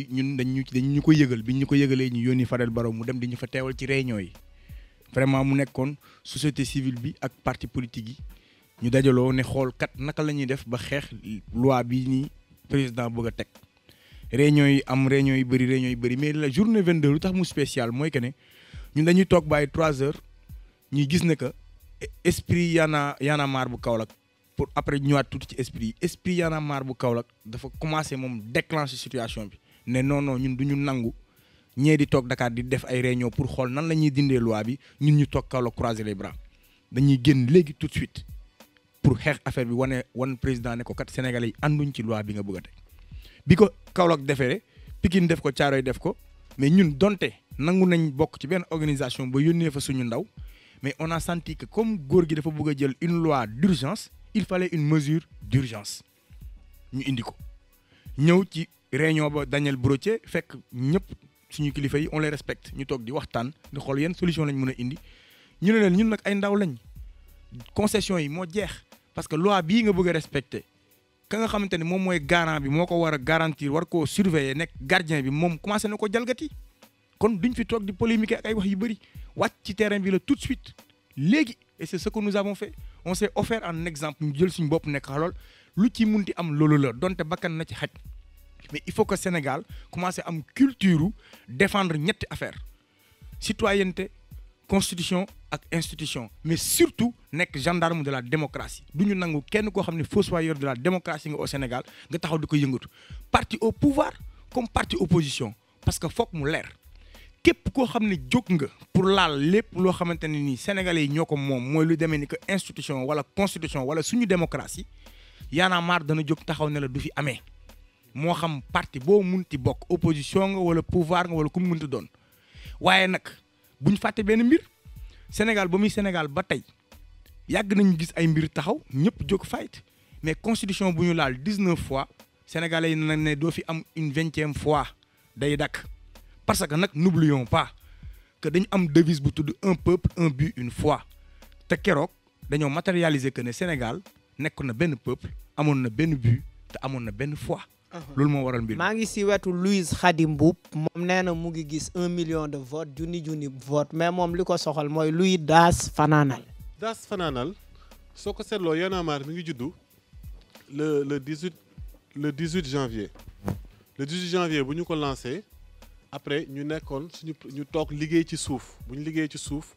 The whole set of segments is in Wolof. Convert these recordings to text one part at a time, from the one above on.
ñun dañ ñu ko yëgal bi ñu ko yëgalee ñu yónni Fadel Barro mu dem di ñu fa teewal ci réunion yi vraiment mu nekkoon société civile bi ak parti politique yi ñu dajaloo ne xool kat naka la ñuy def ba xeex loi bi nii président bëgg a teg réunion yi bëri mais la journée 22 lu tax mu spécial mooy que ne ñun dañuy toog bàyyi 3 heures ñuy gis ne que esprit Y'en a marre bu Kaolack pour après ñëwaat tuuti ci esprit Y'en a marre bu Kaolack dafa commencé moom déclencher situation bi ne non ñun du ñu nangu ñee di toog Dakar di def ay réunion pour xool nan la ñuy dindee loi bi ñun ñu toog Kaolack croiser les bras dañuy génn léegi tout de suite pour xeex affaire bi wan président ne ko kat sénégalais yi ànduñ ci loi bi nga bëgg a teg bi ko Kaolack defee Pikine def ko Thiaroye def ko mais ñun donte nangu nañ bokk ci benn organisation ba yónnee fa suñu ndaw mais on a senti que comme góor gi dafa bëgg a jël une loi d'urgence il fallait une mesure d'urgence ñu indi ko ñëw ci réunion ba Daniel Brottier fekk ñëpp suñu kilifa yi on les respecte ñu toog di waxtaan di xool yenn solution lañ mën a indi ñu ne leen ñun nag ay ndaw lañ concession yi moo jeex parce que loi bii nga bëgg a respecter ka nga xamante ne moom mooy garant bi moo ko war a garantir war koo surveiller nekk gardien bi moom commencé na ko jalgati kon duñ fi toog di polémiquer ak ay wax yu bëri wàcc ci terrain bi la tout de suite léegi et c'est ce que nous avons fait on s'est offert un exemple ñu jël suñu bopp nekk xalool lu ci munti am loolu la donte bakkan na ci xaj mais il faut que Sénégal commence am culture défendre ñetti affaire citoyenneté constitution ak institution mais surtout nekk gendarme de la démocratie du ñu nangu kenn koo xam ne fossoyeur de la démocratie nga au Sénégal nga taxaw di ko yëngatu parti au pouvoir comme parti opposition parce que foog mu leer képp koo xam ne jóg nga pour laal lépp loo xamante ne nii sénégalais yi ñoo ko moom mooy lu demee ni que institution wala constitution wala suñu démocratie Y'en a marre dana jóg taxaw ne la du fi amee moo xam parti boo munti bokk opposition nga wala pouvoir nga wala ku mu munti doon waaye nag buñ fàtte benn mbir Sénégal ba muy Sénégal ba tey yàgg nañu gis ay mbir taxaw ñëpp jóg fight mais constitution bu ñu laal 19 fois sénégalais yi nag ne doo fi am une 20e fois day dakk parce que nag n'oublions pas que dañu am devise bu tudd un peuple un but une foi te keroog dañoo matérialiser que ne Sénégal nekk na benn peuple amoon na benn but te amoon na benn foi. loolu moo waral mbir maa ngi si wetu Louise Khady Mboup moom nee na mu ngi gis 1 million de votes junni vote mais moom li ko soxal mooy luy daas fanaanal. daas fanaanal soo ko seetloo Y'en a marre mi ngi juddu le 18 janvier le 18 janvier bu ñu ko lancé après ñu nekkoon ñu toog liggéey ci suuf bu ñu liggéey ci suuf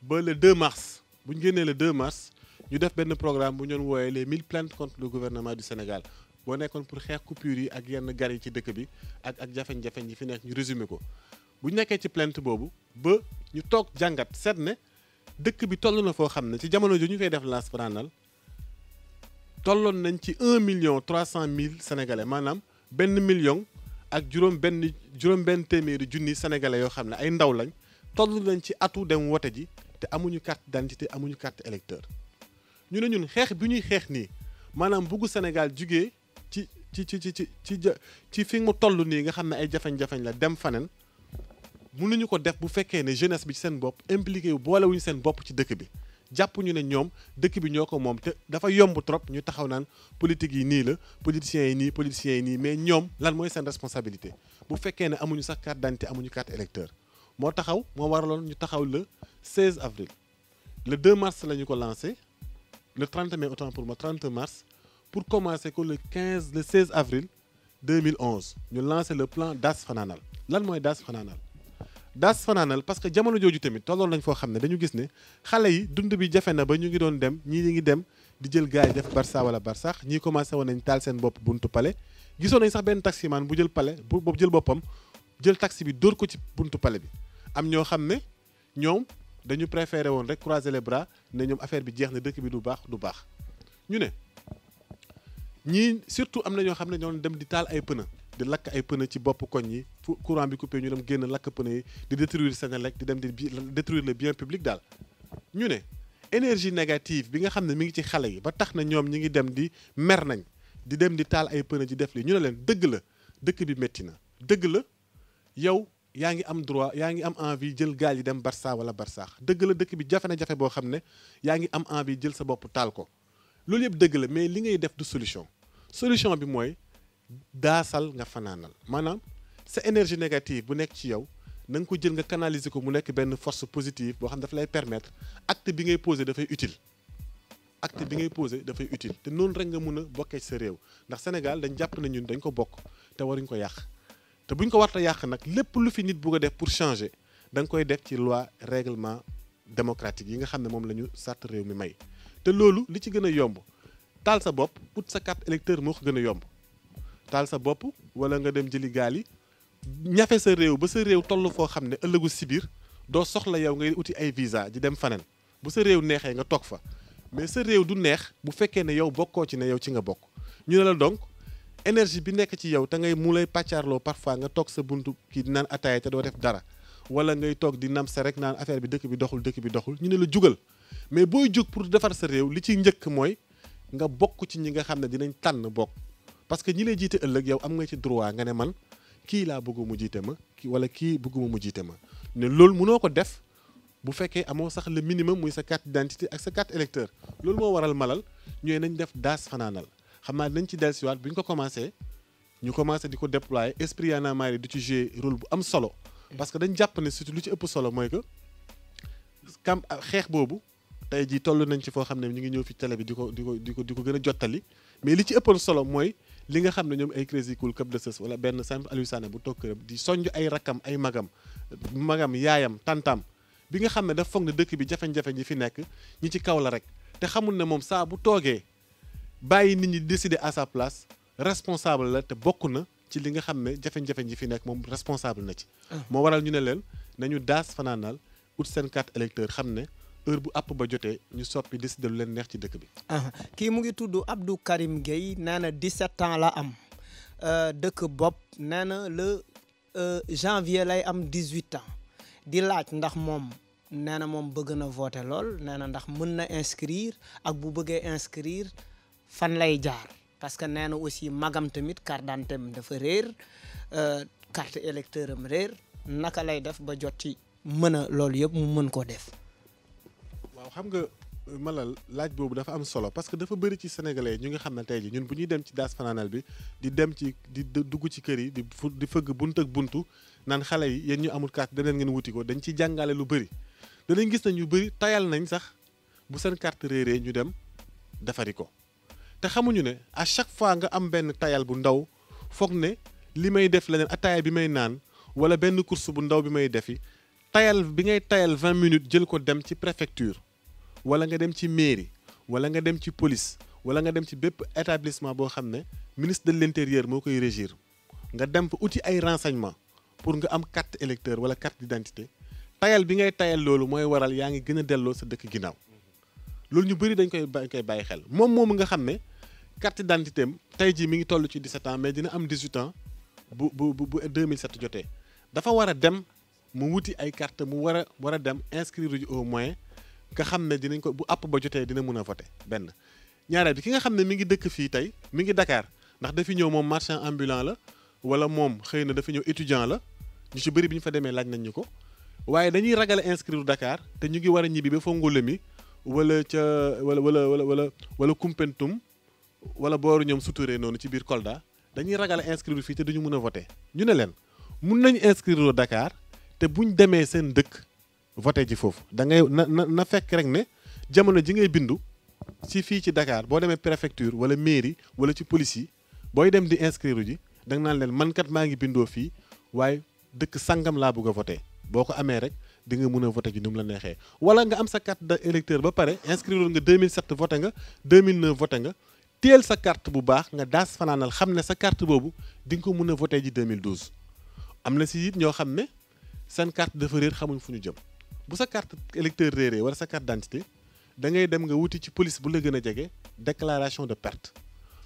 ba le 2 mars bu ñu génnee le 2 mars ñu def benn programme bu ñu doon wooyee les 1000 plaintes contre le gouvernement du Sénégal boo nekkoon pour xeex coupure yi ak yenn gar yi ci dëkk bi ak jafeñ-jafeñ yi fi nekk ñu résumé ko bu ñu nekkee ci plainte boobu ba ñu toog jàngat seet ne dëkk bi toll na foo xam ne ci jamono ju ñu koy def laas fanaanal tolloon nañ ci 1,3 million sénégalais maanaam 1 million ak juróom benn téeméeri junni sénégalais yoo xam ne ay ndaw lañ toll nañ ci atu dem wote ji te amuñu carte d'identité amuñu carte électeur ñu ne ñun xeex bi ñuy xeex nii maanaam buggu Sénégal jugee ci fi mu toll nii nga xam ne ay jafeñ-jafeñ la dem faneen mënuñu ko def bu fekkee ne jeunesse bi ci seen bopp impliqué wu boolewuñu seen bopp ci dëkk bi jàpp ñu ne ñoom dëkk bi ñoo ko moom te dafa yomb trop ñu taxaw naan politique yi nii la politiciens yi nii mais ñoom lan mooy seen responsabilité bu fekkee ne amuñu sax carte d'identité amuñu carte électeur moo waraloon ñu taxaw le 16 avril le 2 mars la ñu ko lancé le 30 mai autant pour moi 30 mars pour commencer ko le 16 avril 2011 ñu lancé le plan Das Fanaanal lan mooy Das Fanaanal Das Fanaanal parce que jamono jooju tamit tolloon nañ foo xam ne dañu gis ne xale yi dund bi jafe na ba ñu ngi doon dem ñii ngi dem di jël gaay def Barça wala Barsax ñii commencé woon nañ taal seen bopp buntu palais gisoon nañ sax benn taximan bu jël palais bu jël boppam jël taxi bi dóor ko ci buntu palais bi am ñoo xam ne ñoom dañu préféré woon rek croiser les bras ne ñoom affaire bi jeex na dëkk bi du baax ñu ne ñii surtout am na ñoo xam ne ñoo dem di taal ay pneu di lakk ay pneu ci bopp koñ yi fu courant bi coupé ñu dem génn lakk pneu yi di détruire Senelec di dem di détruire le bien public daal ñu ne énergie négative bi nga xam ne mi ngi ci xale yi ba tax na ñoom ñi ngi dem di mer nañ di dem di taal ay pneu di def li ñu ne leen dëgg la dëkk bi métti na dëgg la yow yaa ngi am droit yaa ngi am envie jël gaal yi dem Barça wala Barsaax dëgg la dëkk bi jafe na jafe boo xam ne yaa ngi am envie jël sa bopp taal ko loolu yëpp dëgg la mais li ngay def du solution bi mooy daasal nga fanaanal maanaam sa énergie négative bu nekk ci yow na nga ko jël nga canaliser ko mu nekk benn force positive boo xam ne dafa lay permettre acte bi ngay posé dafay utile te noonu rek nga mun a bokkee ci sa réew ndax Sénégal dañ jàpp na ñun dañ ko bokk te waruñ ko yàq te buñ ko warta yàq nag lépp lu fi nit bugg a def pour changer da nga koy def ci loi règlement démocratique yi nga xam ne moom la ñu sàrt réew mi may te loolu li ci gën a yomb taal sa bopp ut sa carte électeur moo ko gën a yomb taal sa bopp wala nga dem jëli gaal yi ñafe sa réew ba sa réew toll foo xam ne ëllëgu si biir doo soxla yow ngay uti ay visa di dem faneen bu sa réew neexee nga toog fa mais sa réew du neex bu fekkee ne yow bokkoo ci ne yow ci nga bokk ñu ne la donc énergie bi nekk ci yow te ngay mu lay pàccaarloo parfois nga toog sa buntu kii di naan ataaya te doo def dara wala ngay toog di nam sa rek naan affaire bi dëkk bi doxul ñu ne la jugal mais booy jug pour defar sa réew li ci njëkk mooy nga bokk ci ñi nga xam ne dinañ tànn bokk parce que ñi lay jiite ëllëg yow am nga ci droit nga ne man kii laa bëgg mu jiite ma wala kii bëgguma mu jiite ma ne loolu mënoo ko def bu fekkee amoo sax le minimum muy sa carte d'identité ak sa carte électeur loolu moo waral malal ñooy nañ def daas fanaanal xam naa nañ ci dellusiwaat bu ñu ko commencé ñu commencé di ko déployer esprit Y'en a marre di ci jouer rôle bu am solo parce que dañ jàpp ne surtout lu ci ëpp solo mooy que xeex boobu tey jii toll nañ ci foo xam ne ñu ngi ñëw fi télé bi di ko gën a jottali mais li ci ëppoon solo mooy li nga xam ne ñoom ay Crazy Cool Cap de Sës wala benn simple Aliou Sané bu toog këram di sonj ay rakkam ay magam yaayam tantam bi nga xam ne daf foog ne dëkk bi jafe-jafe ñi fi nekk ñi ci kaw la rek te xamul ne moom saa bu toogee bàyyi nit ñi décider à sa place responsable la te bokk na ci li nga xam ne jafe-jafe ñi fi nekk moom responsable na ci moo waral ñu ne leen nañu daas fanaanal ut seen carte électeur xam ne heure bu àpp ba jotee ñu soppi décider lu leen neex ci dëkk bi kii mu ngi tudd Abdou Karim Gueye nee na 17 ans la am dëkk bopp nee na le janvier lay am 18 ans di laaj ndax moom nee na moom bëgg na voter lool nee na ndax mën na inscrire ak bu bëggee inscrire fan lay jaar parce que nee na aussi magam tamit carte d'identité am dafa réer carte électeur am réer naka lay def ba jot ci mën a loolu yëpp mu mën koo def. waaw xam nga malal laaj boobu dafa am solo parce que dafa bëri ci sénégalais ñu nga xam ne tey ji ñun bu ñuy dem ci daas fanaanal bi di dem ci di dugg ci kër yi di fëgg bunt ak buntu naan xale yi yéen ñu amul carte daneen ngeen wuti ko dañ ciy jàngale lu bëri danañ gis nañ ñu bëri tayal nañ sax bu seen carte réeree ñu dem defari ko te xamuñu ne à chaque fois nga am benn tayal bu ndaw foog ne li may def leneen ataaya bi may naan wala benn course bu ndaw bi may defi tayal bi ngay tayal 20 minutes jël ko dem ci préfecture wala nga dem ci mairie wala nga dem ci police wala nga dem ci bépp établissement boo xam ne ministre de l'intérieur moo koy régir nga dem fa uti ay renseignements pour nga am carte électeur wala carte d'identité tayal bi ngay tayal loolu mooy waral yaa ngi gën a delloo sa dëkk ginnaaw loolu ñu bëri dañ koy bàyyi xel moom moomu nga xam ne carte d'identité am tey jii mi ngi toll ci 17 ans mais dina am 18 ans bu 2007 jotee dafa war a dem mu wuti ay carte mu war a dem inscrire au moins nga xam ne dinañ ko bu àpp ba jotee dina mën a voter benn ñaareel bi ki nga xam ne mi ngi dëkk fii tey mi ngi Dakar ndax dafi ñëw moom marchand ambulant la wala moom xëy na dafa ñëw étudiant la ñu ci bëri bi ñu fa demee laaj nañ ñu ko waaye dañuy ragal a inscrire Dakar te ñu ngi war a ñibbi ba Fongolemi wala ca wala Koumpentoum wala booru ñoom Soutouré noonu ci biir Kolda dañuy ragal a inscrire fii te duñu mën a voter ñu ne leen mun nañu inscrire Dakar te buñ demee seen dëkk voté ji foofu da ngay na fekk rek ne jamono ji ngay bindu ci fii ci Dakar boo demee préfecture wala mairie wala ci police yi booy dem di inscrire ji da nga naan leen man kat maa ngi bindoo fii waaye dëkk sangam laa bëgg a voté boo ko amee rek di nga mën a voté ji nu mu la neexee wala nga am sa carte d'électeur ba pare inscrire nga 2007 voté nga 2009 voté nga teel sa carte bu baax nga daas fanaanal xam ne sa carte boobu di nga ko mën a voté ji 2012 am na si it ñoo xam ne seen carte dafa réer xamuñ fu ñu jëm bu sa carte électeur réeree wala sa carte d'identité da ngay dem nga wuti ci police bu la gën a jege déclaration de perte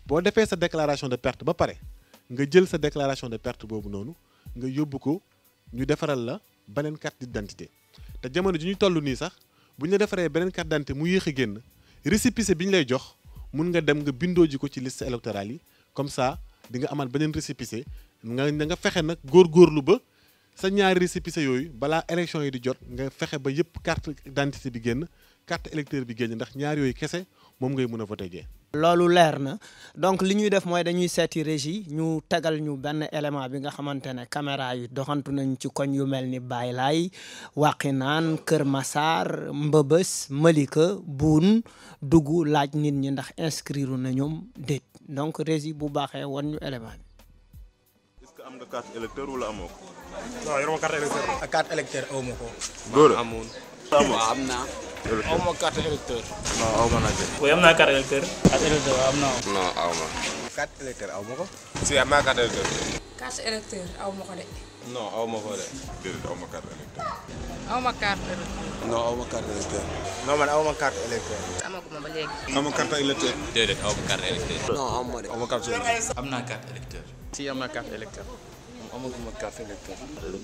boo defee sa déclaration de perte ba pare nga jël sa déclaration de perte boobu noonu nga yóbbu ko ñu defaral la beneen carte d'identité te jamono ji ñu toll nii sax bu ñu la defaree beneen carte d'identité mu yéex a génn récépissé bi ñu lay jox mun nga dem nga bindoo ji ko ci liste électorale yi comme ça di nga amal beneen récépissé nga fexe nag góorgóorlu ba sa ñaari récépissé yooyu balaa élection yi di jot nga fexe ba yëpp carte d'identité bi génn carte électeur bi génn ndax ñaar yooyu kese moom ngay mën a voté jee. loolu leer na donc li ñuy def mooy dañuy seeti régie ñu tegal ñu benn élément bi nga xamante ne caméra yi doxantu nañ ci koñ yu mel ni Baylaay Wakhinane Kër Massar Mbëbës Malika Boune dugg laaj nit ñi ndax inscrire na ñoom déet donc régie bu baaxee wan ñu élément bi. est-ce que am nga carte électeur wala amoo ko. non yoruma carte électeur. ak carte électeur aw ma ko. góor a amul. waaw am naa. aw ma carte électeur. non aw ma nag. oui am naa carte électeur. carte électeur am naa. non aw ma. carte électeur aw ma ko. si am naa carte électeur. carte électeur aw ma ko de. non aw ma ko de. déedéet aw ma carte électeur. aw ma carte électeur. non aw ma carte électeur. non man aw ma carte électeur. amaguma ba léegi. aw ma carte électeur. déedéet aw ma carte électeur. non aw ma de. aw ma carte électeur. am naa carte électeur. si am naa carte électeur. amaguma carte électeur.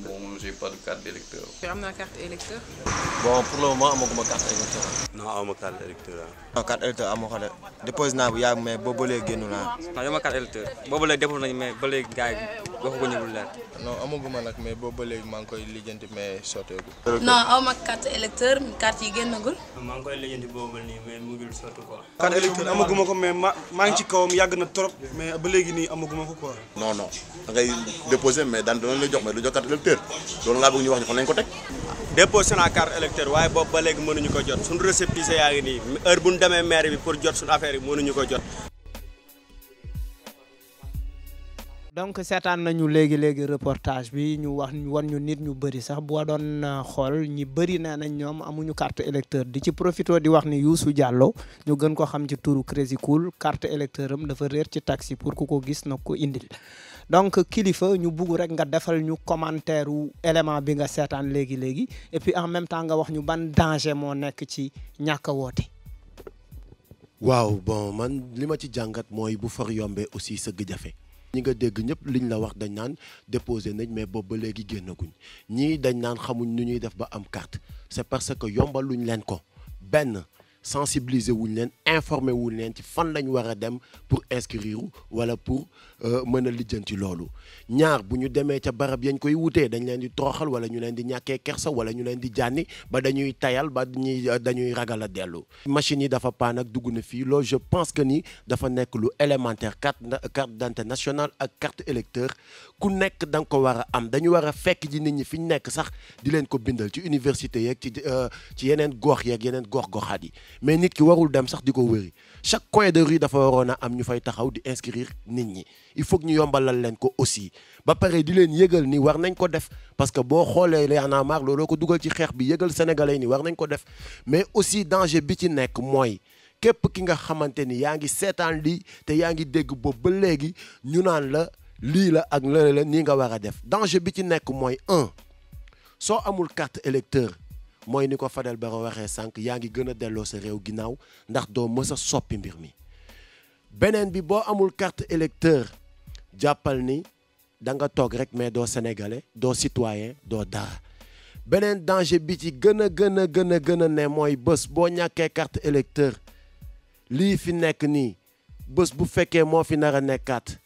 bon j'ai pas de carte d'électeur. am naa carte électeur. bon pour le moment amaguma carte électeur. non aw ma carte électeur. non carte électeur amoo ko de déposé naa bu yàgg mais boobu ba léegi génnu naa. non yow ma carte électeur boobu léegi defoon nañu mais ba léegi gars yi waxaguñu lu leer. non amaguma nag mais boobu ba léegi maa ngi koy lijjanti mais sotteegu. non aw ma carte électeur carte yi génnagul. maa ngi koy lijjanti boobu nii mais mu ngi sotti quoi. carte électeur amaguma ko mais maa ngi ci kawam yàgg na trop mais ba léegi nii amaguma ko quoi. non non da ngay déposé mais daan doon la jox mais du jox carte électeur loolu laa bëgg ñu wax ñu fan lañ ko teg. déposé naa carte électeur waaye boobu ba léegi mënuñu ko jot suñu récépissé yaa ngi nii heure bu ñu demee maire bi pour jot suñu affaire yi mënuñu ko jot. donc seetaan nañu léegi reportage bi ñu wax wan ñu nit ñu bëri sax boo doon xool ñi bëri nee nañ ñoom amuñu carte électeur di ci profito di wax ni Youssou Diallo ñu gën ko xam ci turu Crazy Cool carte électeur am dafa réer ci taxi pour ku ko gis na ko indil donc kilifa ñu bugg rek nga defal ñu commentaire wu élément bi nga seetaan léegi et puis en même temps nga wax ñu ban danger moo nekk ci ñàkk a woote. waaw bon man li ma ci jàngat mooy bu far yombee aussi sëgg jafe. ñi nga dégg ñëpp liñ la wax dañ naan déposé nañ mais boobu ba léegi génnaguñ ñii dañ naan xamuñ nu ñuy def ba am carte c'est parce que yombaluñ leen ko benn sensibiliser wuñ leen informer wuñ leen ci fan lañ war a dem pour inscrire wala pour mën a lijjanti loolu ñaar bu ñu demee ca barab yañ koy wutee dañ leen di toroxal wala ñu leen di ñàkkee kersa wala ñu leen di jànni ba dañuy tayal ba dañuy ragal a dellu machine yi dafa paan ak dugg na fii loolu je pense que ni dafa nekk lu élémentaire carte d'identité nationale ak carte électeur ku nekk da nga ko war a am dañu war a fekk ji nit ñi fi ñu nekk sax di leen ko bindal ci université yeeg ci yeneen gox yeeg yeneen gox-goxaat yi mais nit ki warul dem sax di ko wëri chaque coin de rue dafa waroon a am ñu fay taxaw di inscrire nit ñi il faut que ñu yombalal leen ko aussi ba pare di leen yëgal ni war nañ ko def parce que boo xoolee Y'en a marre looloo ko dugal ci xeex bi yëgal sénégalais ni war nañ ko def mais aussi danger bi ci nekk mooy képp ki nga xamante ni yaa ngi seetaan lii te yaa ngi dégg boobu ba léegi ñu naan la lii la ak la nii nga war a def danger bi ci nekk mooy soo amul carte électeur mooy ni ko Fadel Barro waxee sànq yaa ngi gën a delloo sa réew ginnaaw ndax doo mës a soppi mbir mi beneen bi boo amul carte électeur jàppal ni da nga toog rek mais doo sénégalais doo citoyen doo dara beneen danger bi ci gën a ne mooy bés boo ñàkkee carte électeur lii fi nekk nii bés bu fekkee moo fi nar a nekkaat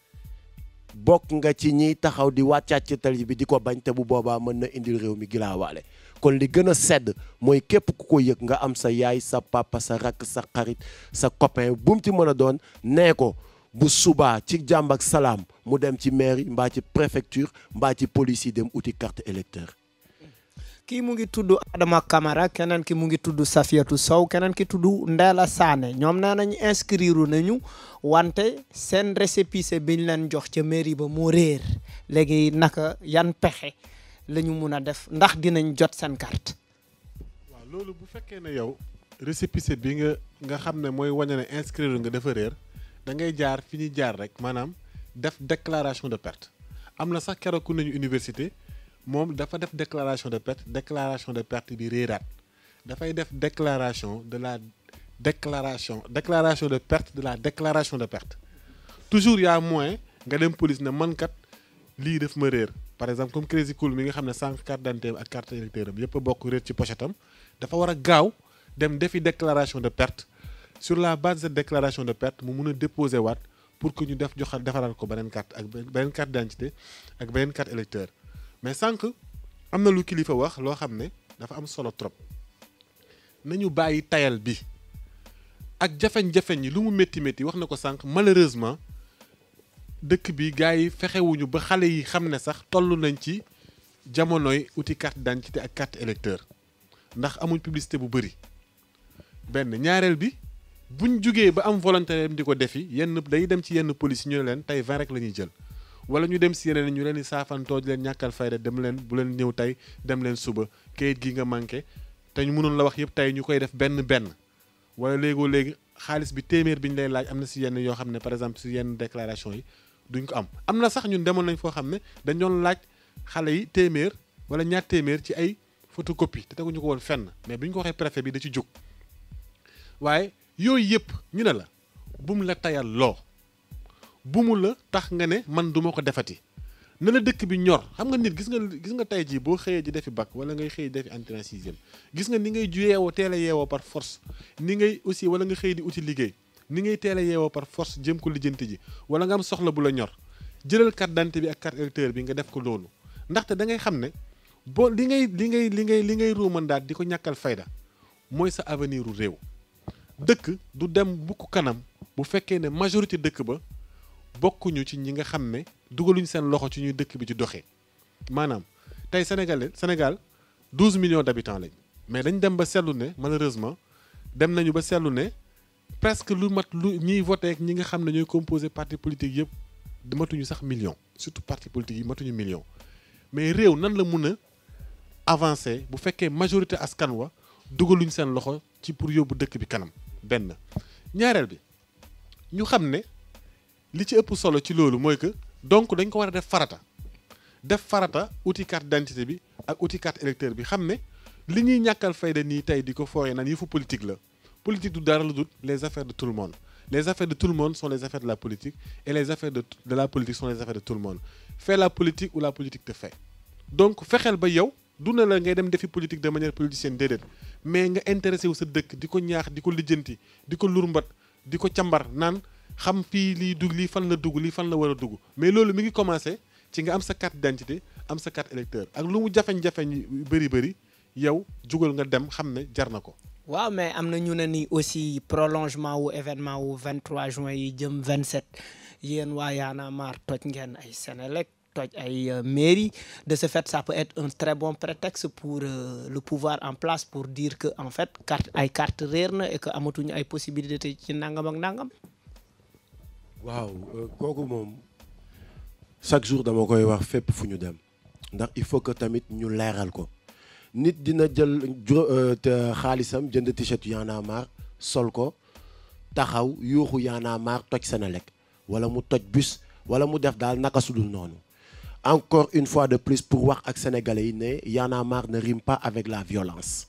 bokk nga ci ñiy taxaw di wàccaat ci tali bi di ko bañ te bu boobaa mën na indil réew mi gilaawaale kon li gën a sedd mooy képp ku ko yëg nga am sa yaay sa papa sa rakk sa xarit sa copain bu mu ci mën a doon nee ko bu subaa ci jàmm ak salaam mu dem ci mairie mbaa ci préfecture mbaa ci police yi dem uti carte électeur kii mu ngi tudd Adama Camara keneen ki mu ngi tudd Safiatou Sow keneen ki tudd Ndella Sané ñoom nee nañu inscrire nañu wante seen récépissé biñ leen jox ca mairie ba moo réer léegi naka yan pexe la ñu mun a def ndax dinañ jot seen carte. waaw loolu bu fekkee ne yow récépissé bi nga xam ne mooy wane ne inscrire nga dafa réer da ngay jaar fi ñuy jaar rek maanaam def déclaration de perte am na sax keroog ku nañu université. moom dafa def déclaration de perte bi réeraat dafay def déclaration de perte toujours y a moyen nga dem police ne man kat lii def ma réer par exemple comme Crazy Cool mi nga xam ne sànq carte d'identité ak carte électeur am yëpp a bokk réer ci pochette am dafa war a gaaw dem defi déclaration de perte sur la base de déclaration de perte mu mun a déposer waat pour que ñu defaral ko beneen carte ak beneen carte d'identité ak beneen carte électeur mais sànq am na lu kilifa wax loo xam ne dafa am solo trop nañu bàyyi tayal bi ak jafeñ-jafeñ yi lu mu métti métti wax na ko sànq malheureusement dëkk bi gars yi fexewuñu ba xale yi xam ne sax toll nañ ci jamonoy uti carte d'identité ak carte électeur ndax amuñ publicité bu bëri benn ñaareel bi buñ jugee ba am volontaire di ko defi yenn day dem ci yenn police ñu ne leen tey 20 rek la ñuy jël wala ñu dem si yeneen ñu leen di saafantoo di leen ñàkkal fayda dem leen bu leen ñëw tey dem leen suba kayit gi nga manqué te ñu mënoon la wax yëpp tey ñu koy def benn wala léegoo léegi xaalis bi téeméer bi ñu lay laaj am na si yenn yoo xam ne par exemple si yenn déclaration yi duñ ko am na sax ñun demoon nañ foo xam ne dañ doon laaj xale yi téeméer wala ñaar téeméer ci ay photocopie te teguñu ko woon fenn mais bi ñu ko waxee préfet bi da ci jóg waaye yooyu yëpp ñu ne la bum la tayal loo bumu la tax nga ne man duma ko defati na la dëkk bi ñor xam nga nit gis nga tey jii boo xëyee ji defi bac wala ngay xëy defi entrée en sixième gis nga ni ngay yeewoo teel a yeewoo par force ni ngay aussi wala nga xëy di uti liggéey ni ngay teel a yeewoo par force jëm ko lijjanti ji wala nga am soxla bu la ñor jëlal carte d'identité bi ak carte électeur bi nga def ko loolu ndaxte da ngay xam ne boo li ngay ruumandaat di ko ñàkkal fayda mooy sa avenir u réew dëkk du dem bukk kanam bu fekkee ne majorité dëkk ba bokkuñu ci ñi nga xam ne dugaluñ seen loxo ci ñuy dëkk bi ci doxee maanaam tey Sénégal 12 millions d'habitants lañ mais dañ dem ba seetlu ne malheureusement dem nañu ba seetlu ne presque lu ñiy voté ak ñi nga xam ne ñooy composé parti politique yëpp matuñu sax million surtout parti politique yi matuñu million mais réew nan la mun a avancer bu fekkee majorité askan wa dugaluñ seen loxo ci pour yóbbu dëkk bi kanam benn ñaareel bi ñu xam ne li ci ëpp solo ci loolu mooy que donc dañ ko war a def farata uti carte d'identité bi ak uti carte électeur bi xam ne li ñuy ñàkkal fayda nii tey di ko fooyee naan yëfu politique la politique du dara lu dul les affaires de tout le monde les affaires de tout le monde sont les affaires de la politique et les affaires de la politique sont les affaires de tout le monde fais la politique ou la politique te fait donc fexeel ba yow du ne la ngay dem defi politique de manière politicienne déedéet mais nga intéressé wu sa dëkk di ko ñaax di ko lijjanti di ko lurmbat di ko càmbar naan xam fii lii fan la dugg lii fan la war a dugg mais loolu mi ngi commencé ci nga am sa carte d'identité am sa carte électeur ak lu mu jafeñ-jafeñ bëri yow jugal nga dem xam ne jar na ko. waaw mais am na ñu ne ni aussi prolongement wu événement wu 23 juin yi jëm 27 yéen waa Y'en a marre toj ngeen ay Sénélec toj ay mairie de ce fait ça peut être un très bon prétexte pour le pouvoir en place pour dire que en fait carte réer na et que amatuñu ay possibilités ci nangam ak nangam. waaw kooku moom chaque jour dama koy wax fépp fu ñu dem ndax il faut que tamit ñu leeral ko nit dina jël xaalisam jënd t-shirt Y'en a marre sol ko taxaw yuuxu Y'en a marre toj Sénélec wala mu toj bus wala mu def daal naka sudul noonu encore une fois de plus pour wax ak sénégalais yi ne Y'en a marre ne rime pas avec la violence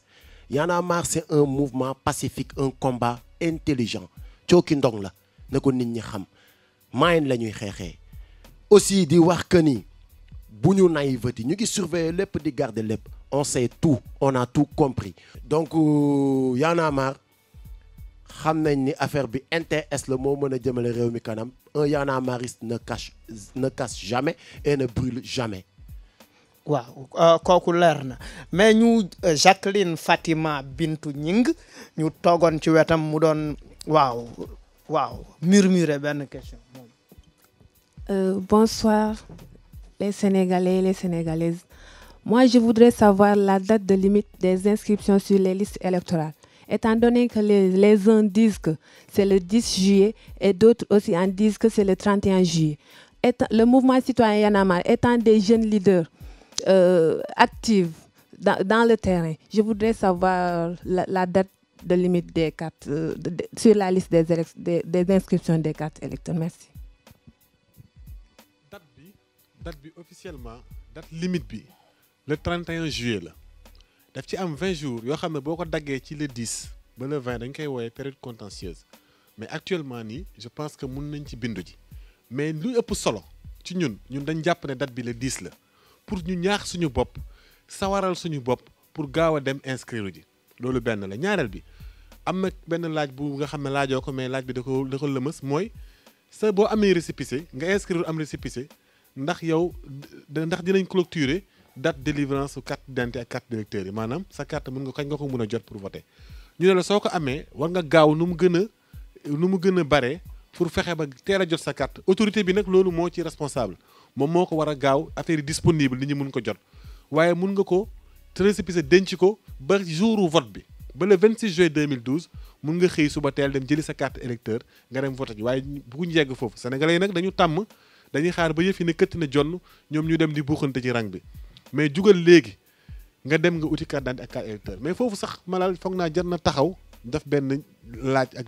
Y'en a marre c'est un mouvement pacifique un combat intelligent cooki ndong la na ko nit ñi xam maayen la ñuy xeexee aussi di wax que ni bu ñu naïveté ñu ngi surveiller lépp di garder lépp on sait tout on a tout compris donc Y'en a marre xam nañ ni affaire bi NTS la moo mën a jëmale réew mi kanam un Y'en a marriste ne casse jamais et ne brûle jamais. waaw kooku leer na mais ñu Jacqueline Fatima Bintou Ñing ñu toogoon ci wetam mu doon waaw murmurer benn question. Bonsoir les Sénégalais et les Sénégalaises. Moi, je voudrais savoir la date de limite des inscriptions sur les listes électorales. Étant donné que les uns disent que c'est le 10 juillet et d'autres aussi en disent que c'est le 31 juillet. Le mouvement citoyen Y'en a marre étant des jeunes leaders actifs dans le terrain, je voudrais savoir la date de limite des cartes sur la liste des inscriptions des cartes électorales. Merci. date bi officiellement date limite bi le 31 juillet la daf ci am 20 jours yoo xam ne boo ko daggee ci le 10 ba le 20 dañ koy woowee période contentieuse mais actuellement nii je pense que mun nañ ci bindu ji mais lu ëpp solo ci ñun dañ jàpp ne date bi le 10 la pour ñu ñaax suñu bopp sawaral suñu bopp pour gaaw a dem inscrire ji loolu benn la ñaareel bi am na benn laaj bu nga xam ne laajoo ko mais laaj bi da ko lëmës mooy sa boo amee récépissé nga inscrire am récépissé ndax yow ndax dinañ clôturer date délivrance su carte d'identité ak carte d'électeur yi maanaam sa carte kañ nga ko mën a jot pour voter ñu ne la soo ko amee war nga gaaw nu mu gën a nu mu gën a bare pour fexe ba teel a jot sa carte autorité bi nag loolu moo ci responsable moom moo ko war a gaaw affaire yi disponible nit ñi mun ko jot waaye mun nga ko récépissé denc ko ba jouru vote bi ba le 26 juillet 2012 mun nga xëy suba teel dem jëli sa carte électeur nga dem vote ji waaye bu ñu yegg foofu sénégalais yi nag dañu tàmm dañuy xaar ba yëf yi ne këtt na jonn ñoom ñu dem di buuxante ci rang bi mais jugal léegi nga dem nga uti carte d'identité ak carte électeur mais foofu sax malal foog naa jar na taxaw def benn laaj ak